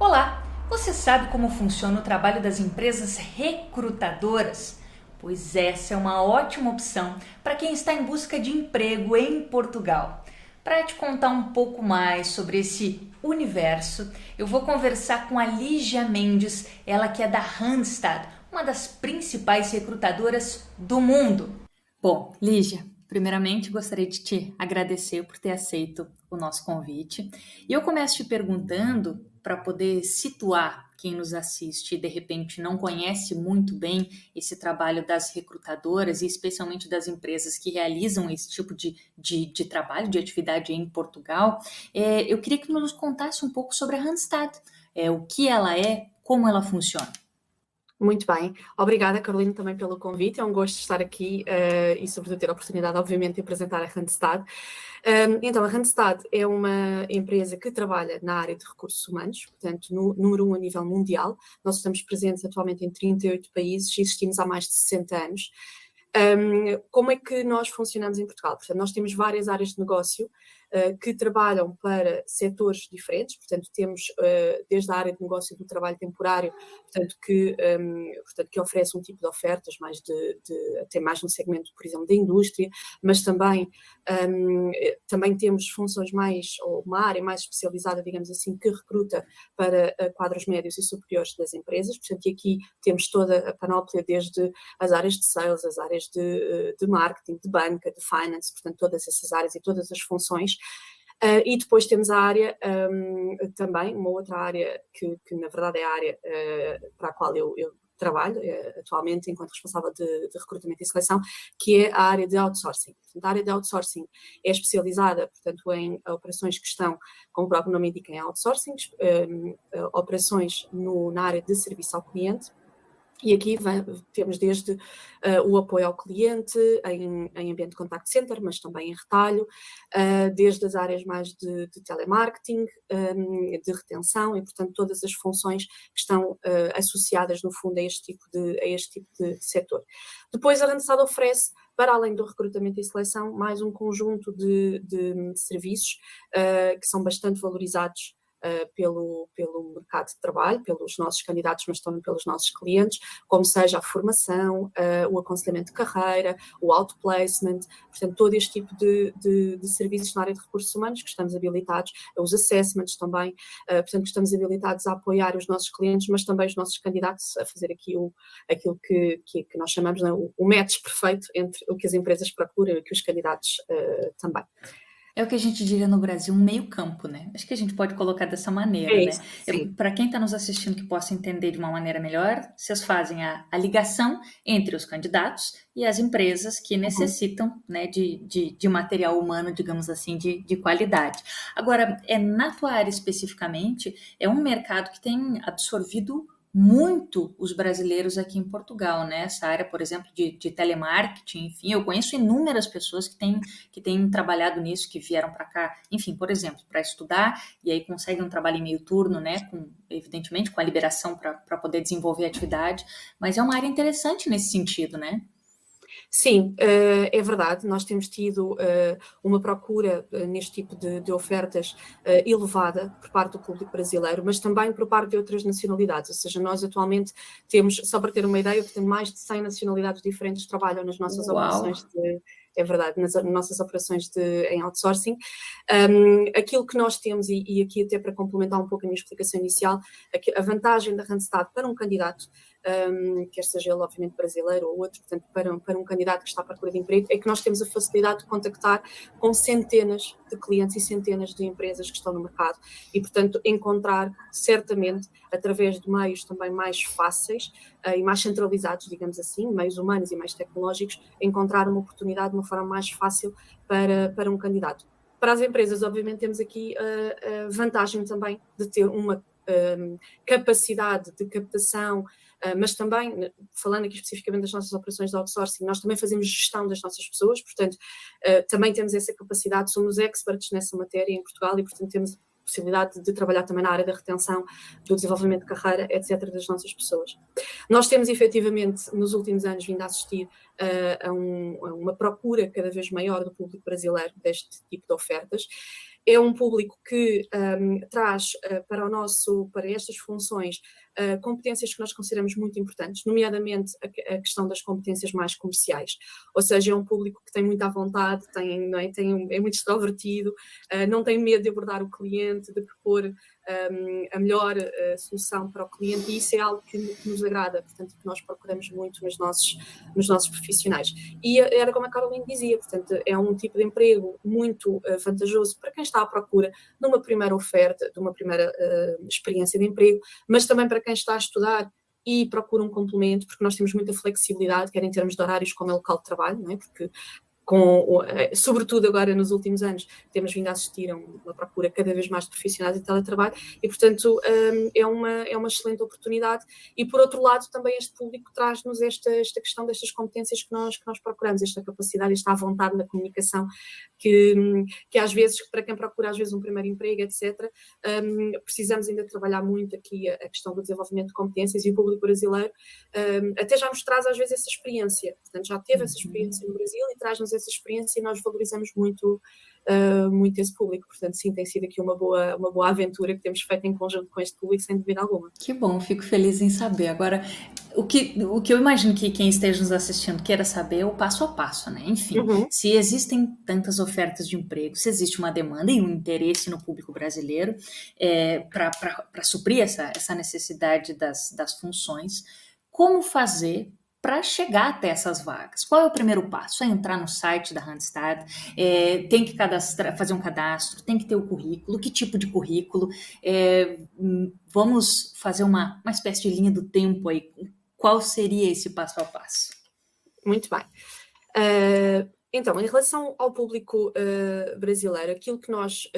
Olá, você sabe como funciona o trabalho das empresas recrutadoras? Pois essa é uma ótima opção para quem está em busca de emprego em Portugal. Para te contar um pouco mais sobre esse universo, eu vou conversar com a Lígia Mendes, ela que é da Randstad, uma das principais recrutadoras do mundo. Bom, Lígia, primeiramente gostaria de te agradecer por ter aceito o nosso convite. E eu começo te perguntando, para poder situar quem nos assiste e de repente não conhece muito bem esse trabalho das recrutadoras e especialmente das empresas que realizam esse tipo de trabalho, de atividade em Portugal, eu queria que nos contasse um pouco sobre a Randstad, o que ela é, como ela funciona. Muito bem. Obrigada, Carolina, também pelo convite. É um gosto estar aqui e, sobretudo, ter a oportunidade, obviamente, de apresentar a Randstad. Então, a Randstad é uma empresa que trabalha na área de recursos humanos, portanto, número 1 a nível mundial. Nós estamos presentes atualmente em 38 países e existimos há mais de 60 anos. Como é que nós funcionamos em Portugal? Portanto, nós temos várias áreas de negócio que trabalham para setores diferentes, portanto, temos desde a área de negócio do trabalho temporário, portanto, que oferece um tipo de ofertas até mais no segmento, por exemplo, da indústria, mas também temos funções ou uma área mais especializada, digamos assim, que recruta para quadros médios e superiores das empresas, portanto, e aqui temos toda a panóplia, desde as áreas de sales, as áreas de marketing, de banca, de finance, portanto, todas essas áreas e todas as funções. E depois temos a área, também, uma outra área que na verdade é a área para a qual eu trabalho atualmente enquanto responsável de recrutamento e seleção, que é a área de outsourcing. Portanto, a área de outsourcing é especializada, portanto, em operações que estão, como o próprio nome indica, em outsourcing, operações na área de serviço ao cliente. E aqui temos desde o apoio ao cliente em ambiente de contact center, mas também em retalho, desde as áreas mais de telemarketing, de retenção e, portanto, todas as funções que estão associadas, no fundo, a este tipo de setor. Depois, a Randstad oferece, para além do recrutamento e seleção, mais um conjunto de serviços que são bastante valorizados pelo mercado de trabalho, pelos nossos candidatos, mas também pelos nossos clientes, como seja a formação, o aconselhamento de carreira, o outplacement, portanto, todo este tipo de serviços na área de recursos humanos que estamos habilitados, os assessments também, portanto, estamos habilitados a apoiar os nossos clientes, mas também os nossos candidatos a fazer aqui aquilo que nós chamamos, né, o match perfeito entre o que as empresas procuram e o que os candidatos também. É o que a gente diria no Brasil, um meio campo, né? Acho que a gente pode colocar dessa maneira, É né? isso, sim. Para quem está nos assistindo que possa entender de uma maneira melhor, vocês fazem a ligação entre os candidatos e as empresas que Uhum. necessitam, né, de material humano, digamos assim, de qualidade. Agora, na tua área especificamente, é um mercado que tem absorvido muito os brasileiros aqui em Portugal, né? Essa área, por exemplo, de telemarketing, enfim, eu conheço inúmeras pessoas que têm trabalhado nisso, que vieram para cá, enfim, por exemplo, para estudar e aí conseguem um trabalho em meio turno, né? Evidentemente, com a liberação para poder desenvolver a atividade, mas é uma área interessante nesse sentido, né? Sim, é verdade. Nós temos tido uma procura neste tipo de ofertas elevada por parte do público brasileiro, mas também por parte de outras nacionalidades. Ou seja, nós atualmente temos, só para ter uma ideia, portanto, mais de 100 nacionalidades diferentes trabalham nas nossas Uau! operações é verdade, nas nossas operações em outsourcing. Aquilo que nós temos, e aqui até para complementar um pouco a minha explicação inicial, a vantagem da Randstad para um candidato, quer seja ele obviamente brasileiro ou outro, portanto para um candidato que está à procura de emprego, é que nós temos a facilidade de contactar com centenas de clientes e centenas de empresas que estão no mercado e, portanto, encontrar certamente, através de meios também mais fáceis e mais centralizados, digamos assim, meios humanos e mais tecnológicos, encontrar uma oportunidade de uma forma mais fácil para um candidato. Para as empresas, obviamente, temos aqui a vantagem também de ter uma capacidade de captação, mas também, falando aqui especificamente das nossas operações de outsourcing, nós também fazemos gestão das nossas pessoas, portanto, também temos essa capacidade, somos experts nessa matéria em Portugal e, portanto, temos a possibilidade de trabalhar também na área da retenção, do desenvolvimento de carreira, etc., das nossas pessoas. Nós temos, efetivamente, nos últimos anos, vindo a assistir a uma procura cada vez maior do público brasileiro deste tipo de ofertas, é um público que traz para estas funções competências que nós consideramos muito importantes, nomeadamente a questão das competências mais comerciais, ou seja, é um público que tem muita vontade, é muito extrovertido, não tem medo de abordar o cliente, de propor a melhor solução para o cliente, e isso é algo que nos agrada, portanto, que nós procuramos muito nos nossos profissionais. E era como a Caroline dizia, portanto, é um tipo de emprego muito vantajoso para quem está à procura de uma primeira oferta, de uma primeira experiência de emprego, mas também para quem está a estudar e procura um complemento, porque nós temos muita flexibilidade, quer em termos de horários como é local de trabalho, não é? Porque sobretudo agora nos últimos anos, temos vindo a assistir a uma procura cada vez mais de profissionais de teletrabalho e, portanto, é uma excelente oportunidade. E, por outro lado, também este público traz-nos esta questão destas competências que nós procuramos, esta capacidade, esta vontade na comunicação, que às vezes, para quem procura às vezes um primeiro emprego, etc., precisamos ainda trabalhar muito aqui a questão do desenvolvimento de competências, e o público brasileiro até já nos traz às vezes essa experiência, portanto já teve essa experiência no Brasil e traz-nos essa experiência, e nós valorizamos muito esse público, portanto sim, tem sido aqui uma boa aventura que temos feito em conjunto com este público, sem dúvida alguma. Que bom, fico feliz em saber. Agora, o que eu imagino que quem esteja nos assistindo queira saber é o passo a passo, né? Enfim, se existem tantas ofertas de emprego, se existe uma demanda e um interesse no público brasileiro para suprir essa necessidade das funções, como fazer para chegar até essas vagas? Qual é o primeiro passo? É entrar no site da Randstad, tem que fazer um cadastro, tem que ter o currículo, que tipo de currículo? Vamos fazer uma espécie de linha do tempo aí. Qual seria esse passo a passo? Muito bem. Então, em relação ao público brasileiro, aquilo que nós,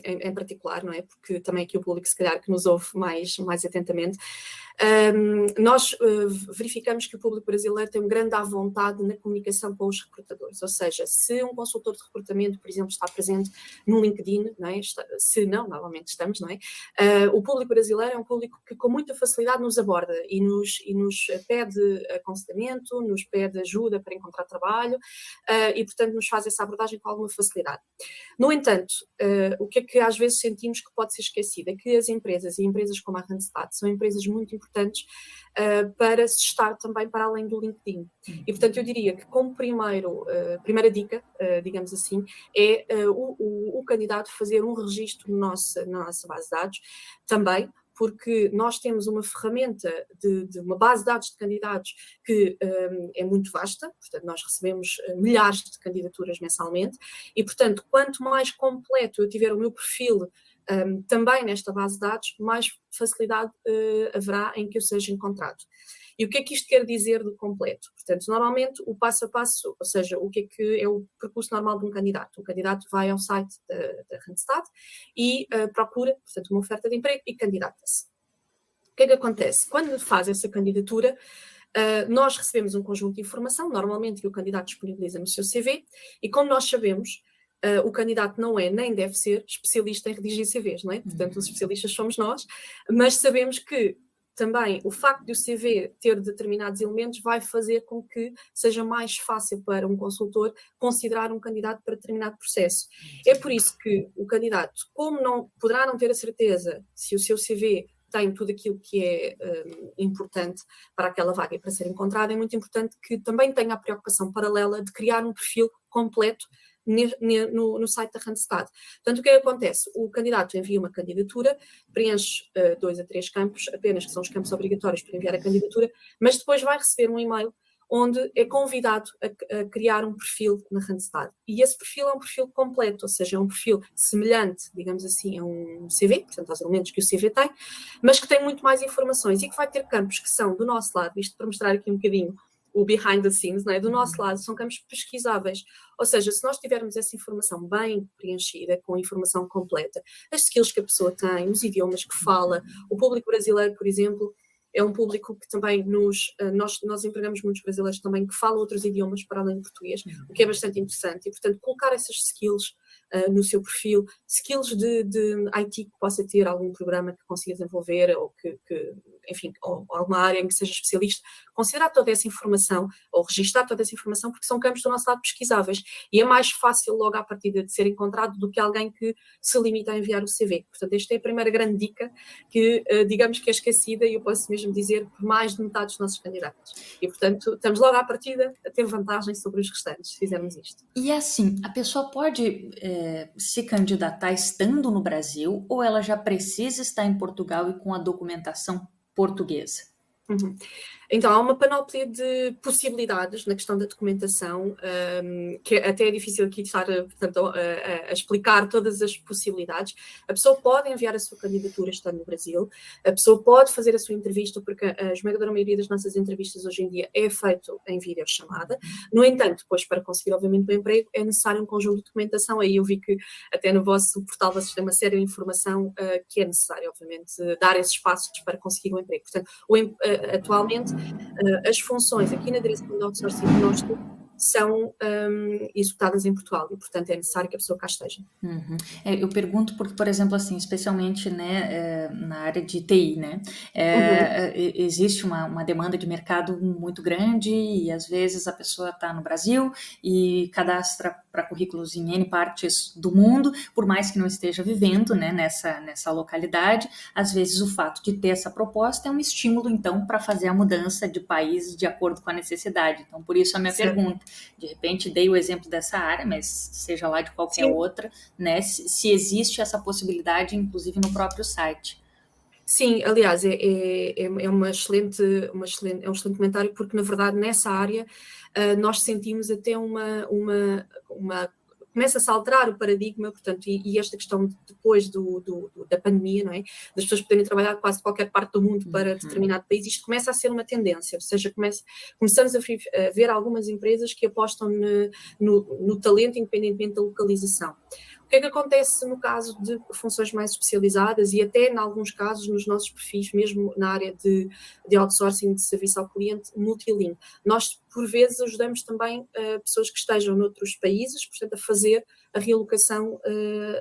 em particular, não é? Porque também aqui o público, se calhar, que nos ouve mais atentamente, nós verificamos que o público brasileiro tem grande à vontade na comunicação com os recrutadores, ou seja, se um consultor de recrutamento, por exemplo, está presente no LinkedIn, não é? Se não, normalmente estamos, não é? O público brasileiro é um público que com muita facilidade nos aborda e nos pede aconselhamento, nos pede ajuda para encontrar trabalho, e, portanto, nos faz essa abordagem com alguma facilidade. No entanto, o que é que às vezes sentimos que pode ser esquecido é que as empresas, e empresas como a Randstad, são empresas muito importantes para se estar também para além do LinkedIn. E, portanto, eu diria que como primeira dica, digamos assim, é o candidato fazer um registro na nossa base de dados também, porque nós temos uma ferramenta de uma base de dados de candidatos que é muito vasta, portanto nós recebemos milhares de candidaturas mensalmente e, portanto, quanto mais completo eu tiver o meu perfil também nesta base de dados, mais facilidade haverá em que eu seja encontrado. E o que é que isto quer dizer de completo? Portanto, normalmente o passo a passo, ou seja, o que é o percurso normal de um candidato? O candidato vai ao site da Randstad e procura, portanto, uma oferta de emprego e candidata-se. O que é que acontece? Quando faz essa candidatura, nós recebemos um conjunto de informação, normalmente que o candidato disponibiliza no seu CV, e como nós sabemos, o candidato não é, nem deve ser, especialista em redigir CVs, não é? Portanto, os especialistas somos nós, mas sabemos que também o facto de o CV ter determinados elementos vai fazer com que seja mais fácil para um consultor considerar um candidato para determinado processo. É por isso que o candidato, como poderá não ter a certeza se o seu CV tem tudo aquilo que é importante para aquela vaga e para ser encontrado, é muito importante que também tenha a preocupação paralela de criar um perfil completo no site da Randstad. Portanto, o que é que acontece? O candidato envia uma candidatura, preenche 2 a 3 campos, apenas que são os campos obrigatórios para enviar a candidatura, mas depois vai receber um e-mail onde é convidado a criar um perfil na Randstad. E esse perfil é um perfil completo, ou seja, é um perfil semelhante, digamos assim, a um CV, portanto, aos elementos que o CV tem, mas que tem muito mais informações e que vai ter campos que são, do nosso lado, isto para mostrar aqui um bocadinho o behind the scenes, não é? Do nosso lado, são campos pesquisáveis. Ou seja, se nós tivermos essa informação bem preenchida, com a informação completa, as skills que a pessoa tem, os idiomas que fala, o público brasileiro, por exemplo, é um público que também nós empregamos muitos brasileiros também que falam outros idiomas para além do português, o que é bastante interessante. E, portanto, colocar essas skills no seu perfil, skills de IT que possa ter, algum programa que consiga desenvolver ou enfim, ou alguma área em que seja especialista, considerar toda essa informação ou registrar toda essa informação, porque são campos do nosso lado pesquisáveis e é mais fácil logo à partida de ser encontrado do que alguém que se limita a enviar o CV. Portanto, esta é a primeira grande dica que, digamos que é esquecida, e eu posso mesmo dizer por mais de metade dos nossos candidatos. E, portanto, estamos logo à partida a ter vantagem sobre os restantes, se fizermos isto. E assim, a pessoa pode se candidatar estando no Brasil ou ela já precisa estar em Portugal e com a documentação portuguesa? Uhum. Então, há uma panóplia de possibilidades na questão da documentação, que até é difícil aqui estar portanto, a explicar todas as possibilidades. A pessoa pode enviar a sua candidatura estando no Brasil, a pessoa pode fazer a sua entrevista, porque a esmagadora maioria das nossas entrevistas hoje em dia é feito em videochamada. No entanto, depois, para conseguir, obviamente, o emprego, é necessário um conjunto de documentação. Aí eu vi que até no vosso portal vocês têm uma série de informação que é necessário, obviamente, dar esses passos para conseguir o emprego. Portanto, atualmente, as funções aqui na direção de outsourcing que nós temos são executadas em Portugal e, portanto, é necessário que a pessoa cá esteja. Uhum. Eu pergunto porque, por exemplo, assim, especialmente, né, na área de TI, né, existe uma demanda de mercado muito grande e às vezes a pessoa está no Brasil e cadastra para currículos em N partes do mundo, por mais que não esteja vivendo, né, nessa localidade, às vezes o fato de ter essa proposta é um estímulo, então, para fazer a mudança de país de acordo com a necessidade. Então, por isso a minha pergunta. De repente dei o exemplo dessa área, mas seja lá de qualquer outra, né? Se existe essa possibilidade, inclusive no próprio site. Sim, aliás, é um excelente comentário, porque na verdade nessa área nós sentimos até começa-se a alterar o paradigma, portanto, e esta questão depois da pandemia, não é? Das pessoas poderem trabalhar quase de qualquer parte do mundo para determinado país, isto começa a ser uma tendência, ou seja, começamos a ver algumas empresas que apostam no talento independentemente da localização. O que é que acontece no caso de funções mais especializadas e até, em alguns casos, nos nossos perfis, mesmo na área de outsourcing de serviço ao cliente, multilingue? Nós, por vezes, ajudamos também pessoas que estejam noutros países, portanto, a fazer a realocação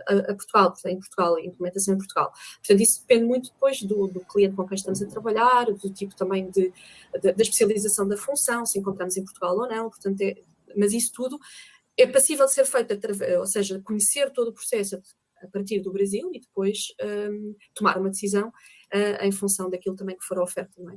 a Portugal, portanto, em Portugal, a implementação em Portugal. Portanto, isso depende muito depois do cliente com quem estamos a trabalhar, do tipo também da especialização da função, se encontramos em Portugal ou não, portanto, mas isso tudo é passível de ser feito, ou seja, conhecer todo o processo a partir do Brasil e depois tomar uma decisão em função daquilo também que for a oferta, não é?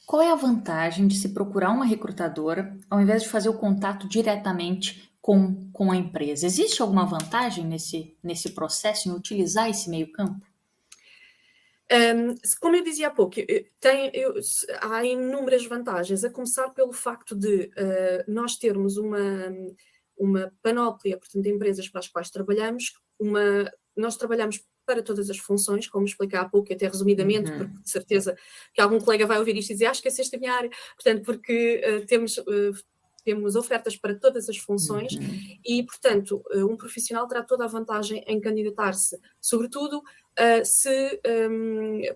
Qual é a vantagem de se procurar uma recrutadora ao invés de fazer o contato diretamente com a empresa? Existe alguma vantagem nesse processo, em utilizar esse meio campo? Como eu dizia há pouco, há inúmeras vantagens, a começar pelo facto de nós termos uma panóplia, portanto, de empresas para as quais trabalhamos. Nós trabalhamos para todas as funções, como expliquei há pouco, e até resumidamente, porque de certeza que algum colega vai ouvir isto e dizer, esqueceste a minha área, portanto, porque temos ofertas para todas as funções e, portanto, um profissional terá toda a vantagem em candidatar-se, sobretudo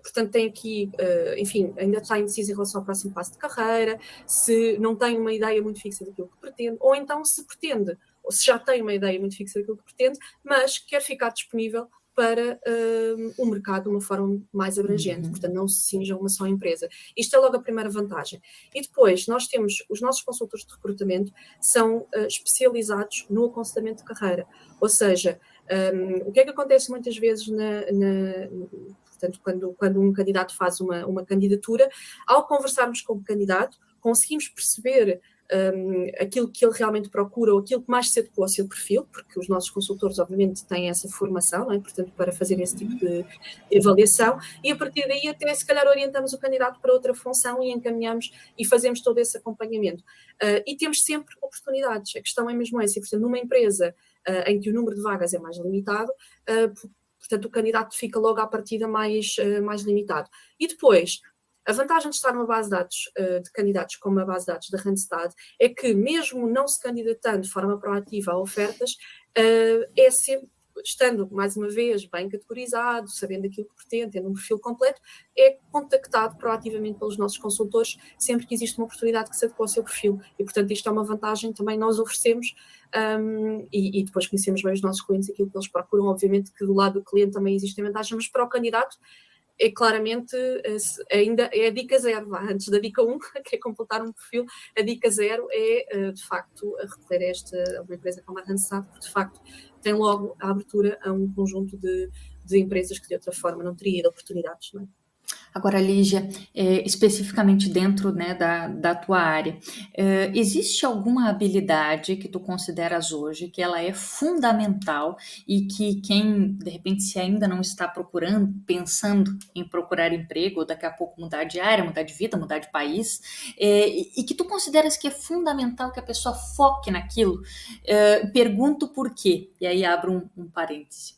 portanto, tem aqui, enfim, ainda está indeciso em relação ao próximo passo de carreira, se não tem uma ideia muito fixa daquilo que pretende, ou então se pretende, ou se já tem uma ideia muito fixa daquilo que pretende, mas quer ficar disponível para o mercado de uma forma mais abrangente, portanto não se cinja a uma só empresa. Isto é logo a primeira vantagem. E depois nós temos, os nossos consultores de recrutamento são especializados no aconselhamento de carreira, ou seja, o que é que acontece muitas vezes portanto, quando um candidato faz uma candidatura, ao conversarmos com o candidato, conseguimos perceber aquilo que ele realmente procura ou aquilo que mais se adequa ao seu perfil, porque os nossos consultores obviamente têm essa formação, não é? Portanto, para fazer esse tipo de avaliação, e a partir daí até se calhar orientamos o candidato para outra função e encaminhamos e fazemos todo esse acompanhamento. E temos sempre oportunidades, a questão é mesmo essa, e, portanto, numa empresa em que o número de vagas é mais limitado, portanto o candidato fica logo à partida mais limitado. E depois, a vantagem de estar numa base de dados de candidatos como a base de dados da Randstad é que, mesmo não se candidatando de forma proativa a ofertas, estando, mais uma vez, bem categorizado, sabendo aquilo que pretende, tendo um perfil completo, é contactado proativamente pelos nossos consultores sempre que existe uma oportunidade que se adequa ao seu perfil. E, portanto, isto é uma vantagem também nós oferecemos, e depois conhecemos bem os nossos clientes, aquilo que eles procuram. Obviamente que do lado do cliente também existem vantagens, mas para o candidato é claramente, ainda é a dica zero, antes da dica 1, que é completar um perfil, a dica 0 é, de facto, a recorrer a uma empresa como a Randstad, porque, de facto, tem logo a abertura a um conjunto de empresas que, de outra forma, não teria ido oportunidades, não é? Agora, Lígia, especificamente dentro, né, da tua área, existe alguma habilidade que tu consideras hoje que ela é fundamental e que quem, de repente, se ainda não está procurando, pensando em procurar emprego, ou daqui a pouco mudar de área, mudar de vida, mudar de país, e que tu consideras que é fundamental que a pessoa foque naquilo? Pergunto por quê, e aí abro um parêntese.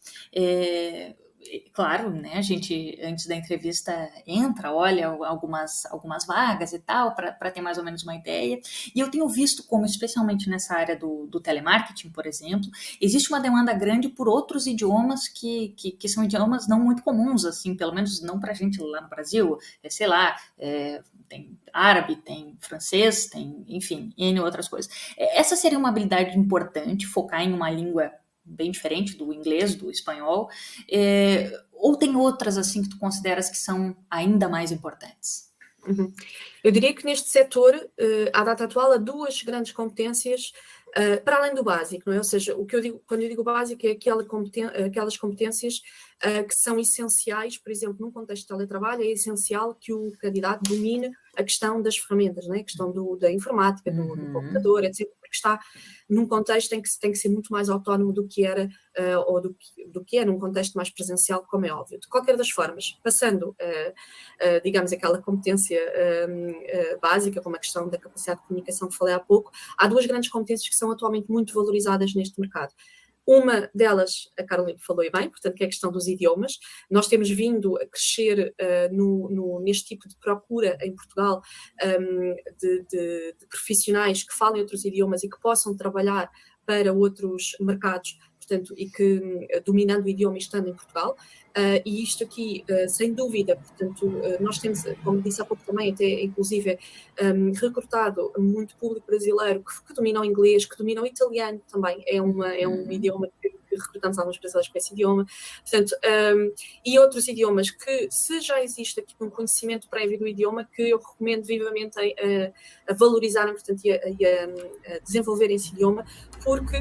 Claro, né? A gente, antes da entrevista, entra, olha algumas vagas e tal, para ter mais ou menos uma ideia. E eu tenho visto como, especialmente nessa área do telemarketing, por exemplo, existe uma demanda grande por outros idiomas que são idiomas não muito comuns, assim, pelo menos não para a gente lá no Brasil. Sei lá, tem árabe, tem francês, tem, enfim, N outras coisas. Essa seria uma habilidade importante, focar em uma língua bem diferente do inglês, do espanhol, ou tem outras assim que tu consideras que são ainda mais importantes? Uhum. Eu diria que neste setor, à data atual, há duas grandes competências, para além do básico, não é? Ou seja, o que eu digo, quando eu digo básico, é aquelas competências que são essenciais, por exemplo, num contexto de teletrabalho, é essencial que o candidato domine a questão das ferramentas, não é? A questão da informática, do computador, etc., porque está num contexto em que tem que ser muito mais autónomo do que era, ou do que é num contexto mais presencial, como é óbvio. De qualquer das formas, passando, digamos, aquela competência básica, como a questão da capacidade de comunicação que falei há pouco, há duas grandes competências que são atualmente muito valorizadas neste mercado. Uma delas, a Caroline falou bem, portanto, que é a questão dos idiomas. Nós temos vindo a crescer neste tipo de procura em Portugal, de profissionais que falem outros idiomas e que possam trabalhar para outros mercados, portanto, e que dominando o idioma e estando em Portugal. E isto aqui, sem dúvida, portanto, nós temos, como disse há pouco também, até inclusive recrutado muito público brasileiro que domina o inglês, que domina o italiano também, é um idioma que recrutamos alguns brasileiros com esse idioma, portanto, e outros idiomas que, se já existe aqui um conhecimento prévio do idioma, que eu recomendo vivamente a valorizarem, portanto, e a desenvolverem esse idioma, porque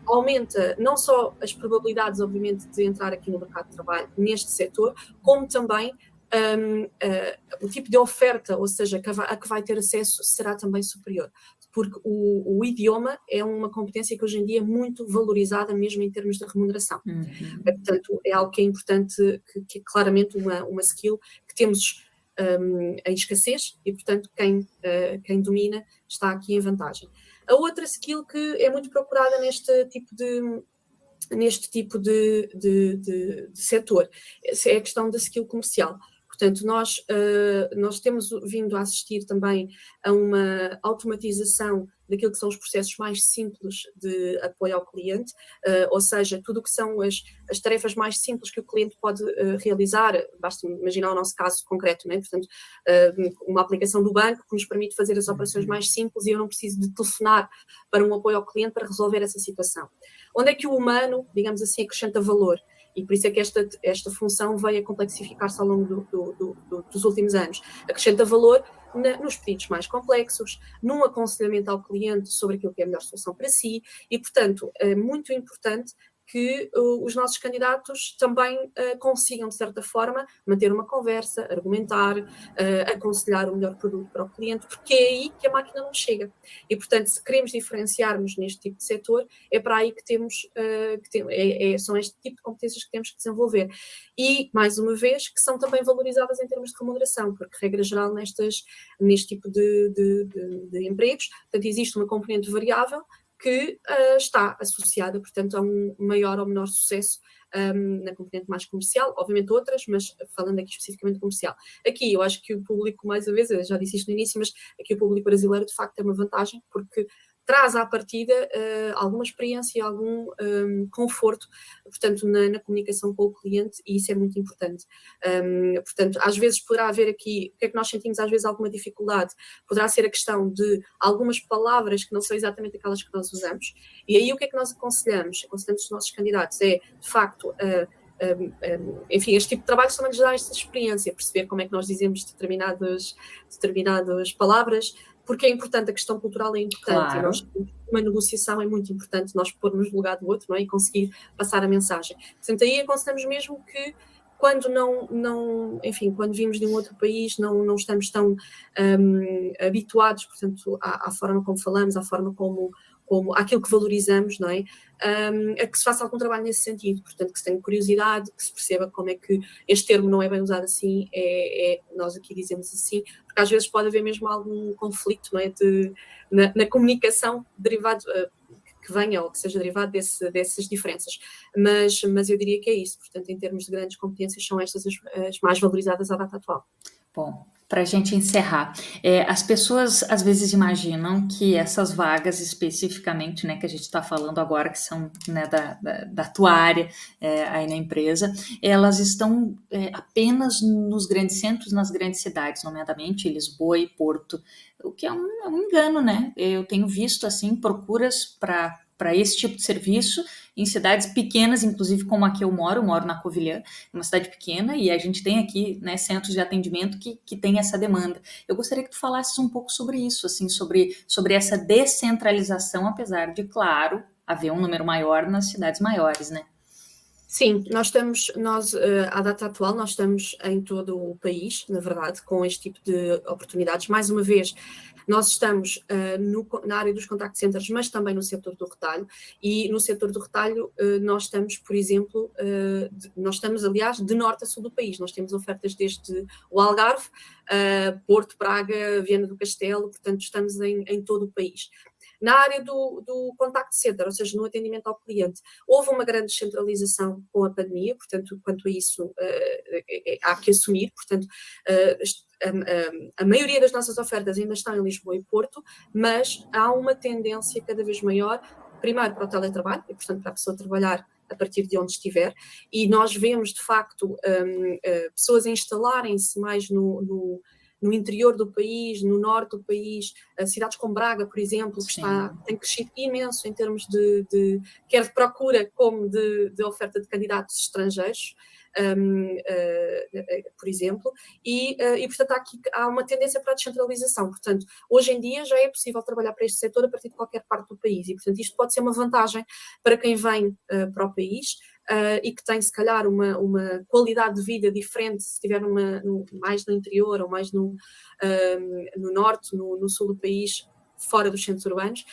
aumenta não só as probabilidades, obviamente, de entrar aqui no mercado de trabalho neste setor, como também o tipo de oferta, ou seja, a que vai ter acesso, será também superior. Porque o idioma é uma competência que hoje em dia é muito valorizada, mesmo em termos de remuneração. Portanto, é algo que é importante, que é claramente uma skill que temos em escassez e, portanto, quem domina está aqui em vantagem. A outra skill que é muito procurada neste tipo de setor é a questão da skill comercial. Portanto, nós temos vindo a assistir também a uma automatização daquilo que são os processos mais simples de apoio ao cliente, ou seja, tudo o que são as tarefas mais simples que o cliente pode realizar, basta imaginar o nosso caso concreto, né? Portanto, uma aplicação do banco que nos permite fazer as operações mais simples e eu não preciso de telefonar para um apoio ao cliente para resolver essa situação. Onde é que o humano, digamos assim, acrescenta valor? E por isso é que esta função veio a complexificar-se ao longo dos últimos anos. Acrescenta valor nos pedidos mais complexos, num aconselhamento ao cliente sobre aquilo que é a melhor solução para si e, portanto, é muito importante que os nossos candidatos também consigam, de certa forma, manter uma conversa, argumentar, aconselhar o melhor produto para o cliente, porque é aí que a máquina não chega. E, portanto, se queremos diferenciar-nos neste tipo de setor, é para aí que são este tipo de competências que temos que desenvolver. E, mais uma vez, que são também valorizadas em termos de remuneração, porque, regra geral, neste tipo de empregos, portanto, existe uma componente variável que está associada, portanto, a um maior ou menor sucesso na componente mais comercial, obviamente outras, mas falando aqui especificamente comercial. Aqui eu acho que o público, mais uma vez, eu já disse isto no início, mas aqui o público brasileiro de facto tem uma vantagem, porque traz à partida alguma experiência e algum conforto, portanto, na comunicação com o cliente, e isso é muito importante. Portanto, às vezes poderá haver aqui, o que é que nós sentimos às vezes alguma dificuldade? Poderá ser a questão de algumas palavras que não são exatamente aquelas que nós usamos, e aí o que é que nós aconselhamos? Aconselhamos os nossos candidatos de facto, enfim, este tipo de trabalhos também nos dá esta experiência, perceber como é que nós dizemos determinadas palavras, porque é importante, a questão cultural é importante, Claro. e uma negociação é muito importante, nós pormos no lugar do outro, não é? E conseguir passar a mensagem. Portanto, aí aconselhamos mesmo que quando enfim, quando vimos de um outro país, não estamos tão habituados, portanto, à forma como falamos, à forma como aquilo que valorizamos, não é? A que se faça algum trabalho nesse sentido, portanto, que se tenha curiosidade, que se perceba como é que este termo não é bem usado assim, nós aqui dizemos assim, porque às vezes pode haver mesmo algum conflito, não é? Na comunicação derivado, que venha ou que seja derivado dessas diferenças, mas eu diria que é isso, portanto, em termos de grandes competências, são estas as mais valorizadas à data atual. Bom, para a gente encerrar, as pessoas às vezes imaginam que essas vagas especificamente, né, que a gente está falando agora, que são, né, da tua área aí na empresa, elas estão apenas nos grandes centros, nas grandes cidades, nomeadamente Lisboa e Porto, o que é um engano, né? Eu tenho visto assim procuras para esse tipo de serviço em cidades pequenas, inclusive como a que eu moro na Covilhã, uma cidade pequena, e a gente tem aqui, né, centros de atendimento que tem essa demanda. Eu gostaria que tu falasses um pouco sobre isso, assim, sobre essa descentralização, apesar de, claro, haver um número maior nas cidades maiores, né? Sim, à data atual, nós estamos em todo o país, na verdade, com este tipo de oportunidades. Mais uma vez, nós estamos na área dos contact centers, mas também no setor do retalho, e no setor do retalho nós estamos, por exemplo, nós estamos, aliás, de norte a sul do país. Nós temos ofertas desde o Algarve, Porto, Braga, Viana do Castelo, portanto, estamos em todo o país. Na área do contact center, ou seja, no atendimento ao cliente, houve uma grande descentralização com a pandemia, portanto, quanto a isso há que assumir, portanto, a maioria das nossas ofertas ainda estão em Lisboa e Porto, mas há uma tendência cada vez maior, primeiro para o teletrabalho, e portanto para a pessoa trabalhar a partir de onde estiver, e nós vemos de facto pessoas a instalarem-se mais no interior do país, no norte do país, cidades como Braga, por exemplo, que tem crescido imenso em termos quer de procura como de oferta de candidatos estrangeiros, por exemplo, e portanto há uma tendência para a descentralização. Portanto, hoje em dia já é possível trabalhar para este setor a partir de qualquer parte do país, e portanto isto pode ser uma vantagem para quem vem para o país, e que tem, se calhar, uma qualidade de vida diferente se estiver mais no interior ou mais no norte, no sul do país, fora dos centros urbanos.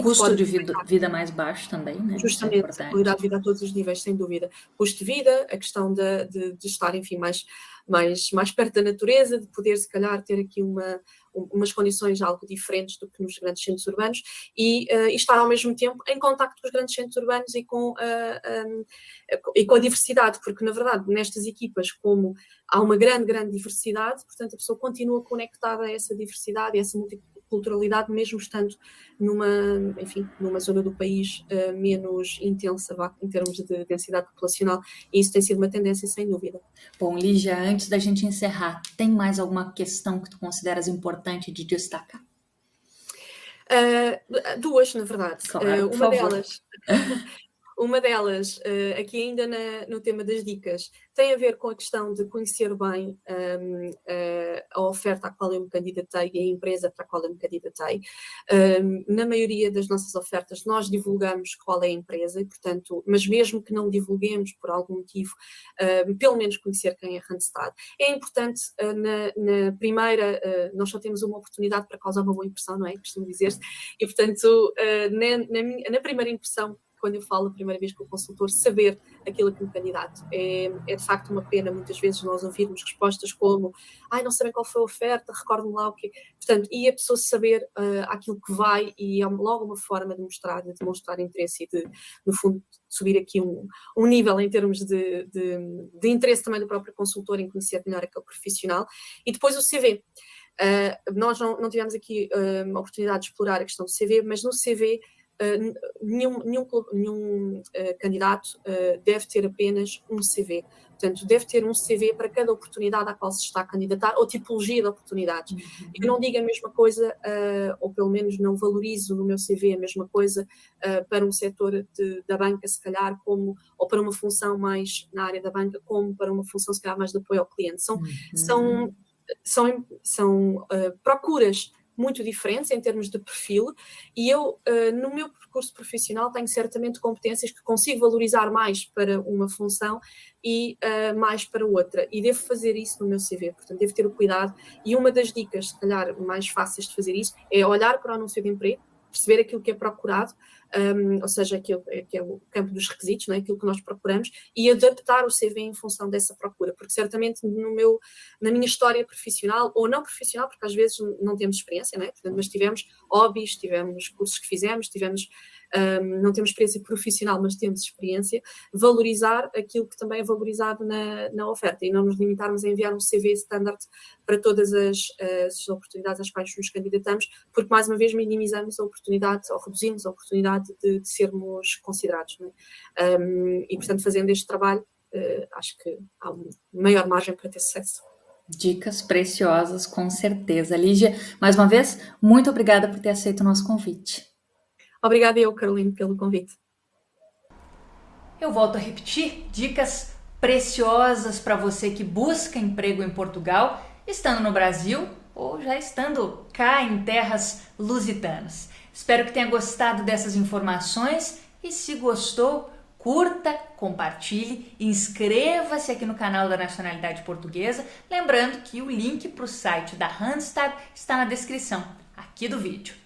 Custo de vida mais baixo também, né? Justamente, a qualidade de vida a todos os níveis, sem dúvida. Custo de vida, a questão de estar, enfim, mais perto da natureza, de poder, se calhar, ter aqui umas condições algo diferentes do que nos grandes centros urbanos, e estar ao mesmo tempo em contacto com os grandes centros urbanos e com a diversidade, porque na verdade nestas equipas, como há uma grande diversidade, portanto a pessoa continua conectada a essa diversidade e a essa multiculturalidade, mesmo estando numa zona do país menos intensa, em termos de densidade populacional, e isso tem sido uma tendência, sem dúvida. Bom, Lígia, antes da gente encerrar, tem mais alguma questão que tu consideras importante de destacar? Duas, na verdade. Claro, Uma delas, aqui ainda no tema das dicas, tem a ver com a questão de conhecer bem a oferta à qual eu me candidatei e a empresa para a qual eu me candidatei. Na maioria das nossas ofertas nós divulgamos qual é a empresa, e, portanto, mas mesmo que não divulguemos por algum motivo, pelo menos conhecer quem é a Randstad. É importante, na primeira, nós só temos uma oportunidade para causar uma boa impressão, não é? Costumo dizer-se. E, portanto, na primeira impressão, quando eu falo a primeira vez com o consultor, saber aquilo que me candidato. É de facto uma pena, muitas vezes, nós ouvirmos respostas como não sabem qual foi a oferta, recordem lá o quê. Portanto, e a pessoa saber aquilo que vai, e é logo uma forma de demonstrar interesse e de, no fundo, subir aqui um nível em termos de interesse também do próprio consultor em conhecer melhor aquele profissional. E depois o CV. Nós não tivemos aqui a oportunidade de explorar a questão do CV, mas no CV nenhum candidato deve ter apenas um CV. Portanto, deve ter um CV para cada oportunidade à qual se está a candidatar, ou tipologia de oportunidades. Eu não digo a mesma coisa, ou pelo menos não valorizo no meu CV a mesma coisa para um setor da banca, se calhar, ou para uma função mais na área da banca, como para uma função, se calhar, mais de apoio ao cliente. São procuras muito diferentes em termos de perfil, e eu, no meu percurso profissional, tenho certamente competências que consigo valorizar mais para uma função e mais para outra, e devo fazer isso no meu CV, portanto devo ter o cuidado, e uma das dicas, se calhar, mais fáceis de fazer isso, é olhar para o anúncio de emprego, perceber aquilo que é procurado, ou seja, aquilo que é o campo dos requisitos, não é? Aquilo que nós procuramos, e adaptar o CV em função dessa procura, porque certamente na minha história profissional, ou não profissional, porque às vezes não temos experiência, não é? Portanto, mas tivemos hobbies, tivemos cursos que fizemos, não temos experiência profissional, mas temos experiência, valorizar aquilo que também é valorizado na oferta, e não nos limitarmos a enviar um CV standard para todas as oportunidades às quais nos candidatamos, porque mais uma vez minimizamos a oportunidade, ou reduzimos a oportunidade de sermos considerados, não é? E portanto, fazendo este trabalho, acho que há uma maior margem para ter sucesso. Dicas preciosas, com certeza. Lígia, mais uma vez, muito obrigada por ter aceito o nosso convite. Obrigada eu, Caroline, pelo convite. Eu volto a repetir, dicas preciosas para você que busca emprego em Portugal, estando no Brasil ou já estando cá em terras lusitanas. Espero que tenha gostado dessas informações e, se gostou, curta, compartilhe, inscreva-se aqui no canal da Nacionalidade Portuguesa, lembrando que o link para o site da Randstad está na descrição aqui do vídeo.